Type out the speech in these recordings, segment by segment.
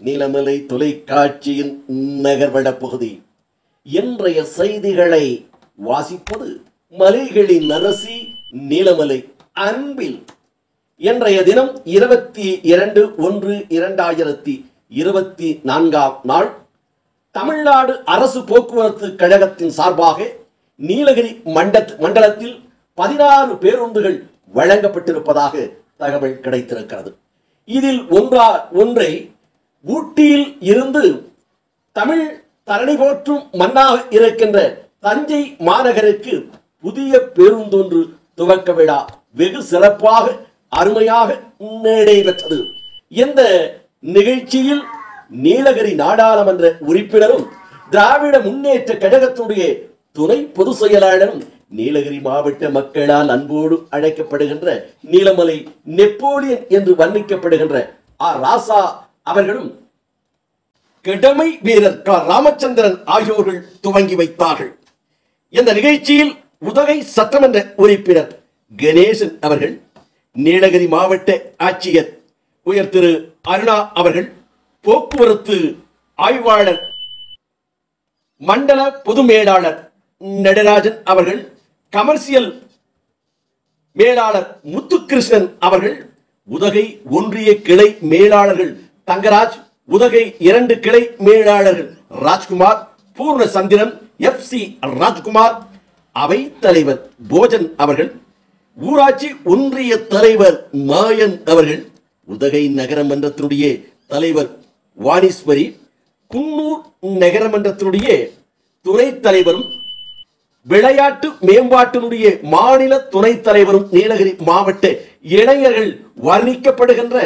நீலமலை தொலைக்காட்சியின் நகர்வட பகுதி. இன்றைய செய்திகளை வாசிப்பது மலைகளின் அரசி நீலமலை. அன்பில் இன்றைய தினம் 22/1/2024 நாள் தமிழ்நாடு அரசு போக்குவரத்து கழகத்தின் சார்பாக நீலகிரி மண்டலத்தில் 16 பேருந்துகள் வழங்கப்பட்டிருப்பதாக தகவல் கிடைத்திருக்கிறது. இதில் ஒன்றை ஊட்டியில் இருந்து தமிழ் தரணி போற்றும் மண்ணாக இருக்கின்ற தஞ்சை மாநகருக்கு புதிய பேருந்தொன்று துவக்க விழா வெகு சிறப்பாக அருமையாக நடைபெற்றது. இந்த நிகழ்ச்சியில் நீலகிரி நாடாளுமன்ற உறுப்பினரும் திராவிட முன்னேற்ற கழகத்துடைய துணை பொதுச் செயலாளரும் நீலகிரி மாவட்ட மக்களால் அன்போடு அழைக்கப்படுகின்ற நீலமலை நெப்போலியன் என்று வர்ணிக்கப்படுகின்ற ராசா அவர்களும் கடமை வீரர் ராமச்சந்திரன் ஆகியோர்கள் துவங்கி வைத்தார்கள். இந்த நிகழ்ச்சியில் உதகை சட்டமன்ற உறுப்பினர் கணேசன் அவர்கள், நீலகிரி மாவட்ட ஆட்சியர் உயர் திரு அருணா அவர்கள், போக்குவரத்து ஆய்வாளர் மண்டல பொது மேலாளர் நடராஜன் அவர்கள், கமர்சியல் மேலாளர் முத்துகிருஷ்ணன் அவர்கள், உதகை ஒன்றிய கிளை மேலாளர்கள் தங்கராஜ், உதகை 2 கிளை மேலாளர்கள் ராஜ்குமார், பூர்ணசந்திரன், FC ராஜ்குமார், அவை தலைவர் போஜன் அவர்கள், ஊராட்சி ஒன்றிய தலைவர் மாயன் அவர்கள், உதகை நகரமன்றத்தினுடைய தலைவர் வாணீஸ்வரி, குன்னூர் நகரமன்றத்தினுடைய துணைத் தலைவரும் விளையாட்டு மேம்பாட்டினுடைய மாநில துணைத் தலைவரும் நீலகிரி மாவட்ட இளைஞர்கள் வர்ணிக்கப்படுகின்ற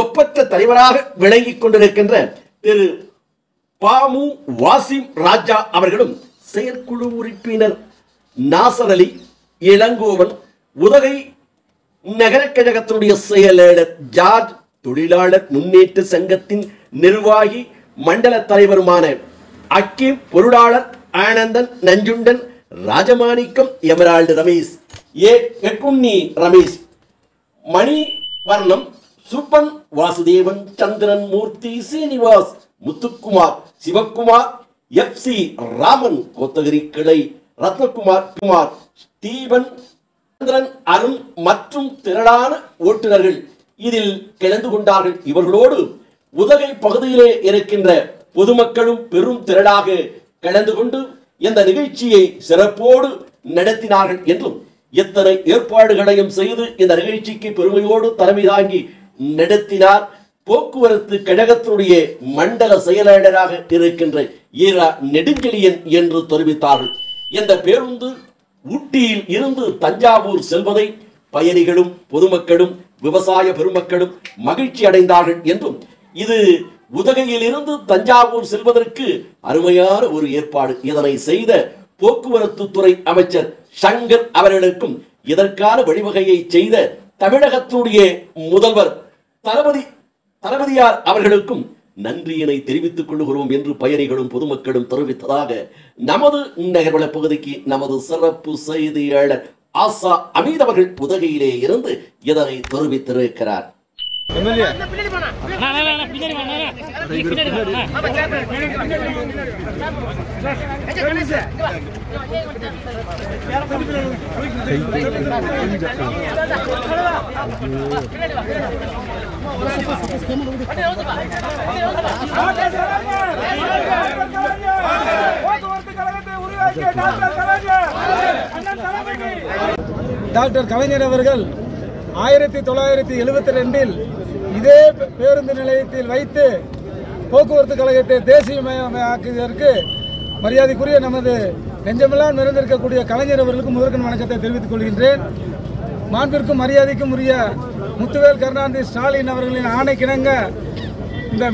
ஒப்பற்ற தலைவராக விளங்கிக் கொண்டிருக்கின்ற திரு பாமு வாசிம் ராஜா அவர்களும், செயற்குழு உறுப்பினர் நாசர் அலி இளங்கோவன், உதகை நகர கழகத்தினுடைய செயலாளர் ஜார்ஜ், தொழிலாளர் முன்னேற்ற சங்கத்தின் நிர்வாகி மண்டல தலைவருமான அக்கீம், பொருளாளர் ஆனந்தன், நஞ்சுண்டன், ராஜமாணிக்கம், எமரால்டு ரமேஷ், எக்குன்னி ரமேஷ், மணி வர்ணம், சுப்பன், வாசுதேவன், சந்திரன், மூர்த்தி, சீனிவாஸ், முத்துக்குமார், சிவக்குமார், FC ராமன், கோத்தகிரி கிளை ரத்னகுமார், குமார், ஸ்டீபன், சந்திரன், அருண் மற்றும் திரளான ஓட்டுநர்கள் இதில் கலந்து கொண்டார்கள். இவர்களோடு உதகை பகுதியிலே இருக்கின்ற பொதுமக்களும் பெரும் திரளாக கலந்து கொண்டு இந்த நிகழ்ச்சியை சிறப்போடு நடத்தினார்கள் என்றும், எத்தனை ஏற்பாடுகளையும் செய்து இந்த நிகழ்ச்சிக்கு பெருமையோடு தலைமை தாங்கி நடத்தினார் போக்குவரத்து கழகத்தினுடைய மண்டல செயலாளராக இருக்கின்ற ஈரா நெடுஞ்செழியன் என்று தெரிவித்தார்கள். இந்த பேருந்து ஊட்டியில் இருந்து தஞ்சாவூர் செல்வதை பயணிகளும் பொதுமக்களும் விவசாய பெருமக்களும் மகிழ்ச்சி அடைந்தார்கள் என்றும், இது உதகையில் இருந்து தஞ்சாவூர் செல்வதற்கு அருமையான ஒரு ஏற்பாடு. இதனை செய்த போக்குவரத்து துறை அமைச்சர் சங்கர் அவர்களுக்கும், இதற்கான வழிவகையை செய்த தமிழகத்துடைய முதல்வர் தளபதியார் அவர்களுக்கும் நன்றியினை தெரிவித்துக் கொள்கிறோம் என்று பயணிகளும் பொதுமக்களும் தெரிவித்ததாக நமது நகர்வள பகுதிக்கு நமது சிறப்பு செய்தியாளர் ஆசா அமீத் அவர்கள் உதகையிலே இருந்து இதனை தெரிவித்திருக்கிறார். டாக்டர் கலைஞர் அவர்கள் 1972 இதே பேருந்து நிலையத்தில் வைத்து போக்குவரத்து கழகத்தை தேசியமயமாக்குவதற்கு மரியாதைக்குரிய நமது நெஞ்சமெல்லாம் நிறைந்திருக்கக்கூடிய கலைஞர் அவர்களுக்கு முதற்கண் வணக்கத்தை தெரிவித்துக் கொள்கின்றேன். மாண்பிற்கும் மரியாதைக்கும் உரிய முத்துவேல் கருணாநிதி ஸ்டாலின் அவர்களின் ஆணைக்கிணங்க இந்த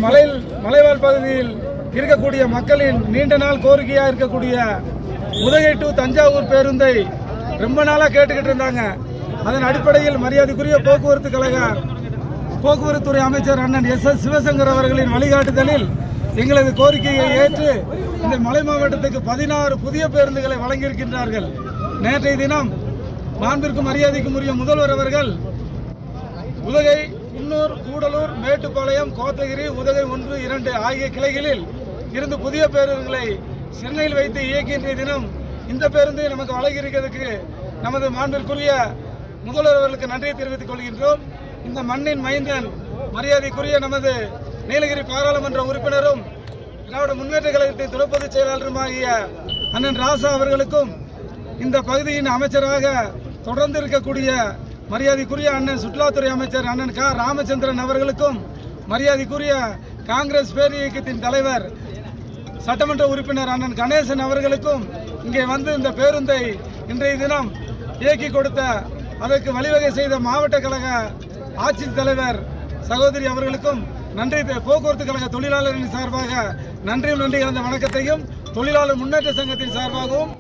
மலைவாழ் பகுதியில் இருக்கக்கூடிய மக்களின் நீண்ட நாள் கோரிக்கையாக இருக்கக்கூடிய உதகை டு தஞ்சாவூர் பேருந்தை ரொம்ப நாளாக கேட்டுக்கிட்டு இருந்தாங்க. அதன் அடிப்படையில் மரியாதைக்குரிய போக்குவரத்துறை அமைச்சர் அண்ணன் SS சிவசங்கர் அவர்களின் வழிகாட்டுதலில் எங்களது கோரிக்கையை ஏற்று இந்த மலை மாவட்டத்துக்கு 16 புதிய பேருந்துகளை வழங்கியிருக்கின்றார்கள். நேற்றைய தினம் மாண்பிற்கும் மரியாதைக்கும் உரிய முதல்வர் அவர்கள் உதகை குன்னூர், கூடலூர், மேட்டுப்பாளையம், கோத்தகிரி, உதகை 1, 2 ஆகிய கிளைகளில் இருந்து புதிய பேருந்துகளை சென்னையில் வைத்து இயக்கின்ற தினம் இந்த பேருந்து நமக்கு வழங்கியிருக்கிறதுக்கு நமது மாண்பிற்குரிய முதல்வர் அவர்களுக்கு நன்றியை தெரிவித்துக் கொள்கின்றோம். இந்த மண்ணின் மைந்தன் மரியாதைக்குரிய நமது நீலகிரி பாராளுமன்ற உறுப்பினரும் திராவிட முன்னேற்ற கழகத்தின் துணை பொதுச் செயலாளருமாகிய அண்ணன் ராசா அவர்களுக்கும் இந்த பகுதியின் அமைச்சராக தொடர்ந்து இருக்கக்கூடிய மரியாதைக்குரிய அண்ணன் சுற்றுலாத்துறை அமைச்சர் அண்ணன் க ராமச்சந்திரன் அவர்களுக்கும், மரியாதைக்குரிய காங்கிரஸ் பேர் இயக்கத்தின் தலைவர் சட்டமன்ற உறுப்பினர் அண்ணன் கணேசன் அவர்களுக்கும், இங்கே வந்து இந்த பேருந்தை இன்றைய தினம் இயக்கி கொடுத்த அதற்கு வழிவகை செய்த மாவட்ட கழக ஆட்சித் தலைவர் சகோதரி அவர்களுக்கும் நன்றி. போக்குவரத்து கழக தொழிலாளர்களின் சார்பாக நன்றி கலந்த வணக்கத்தையும் தொழிலாளர் முன்னேற்ற சங்கத்தின் சார்பாகவும்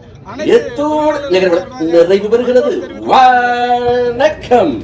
நிறைவு பெறுகிறது. வணக்கம்.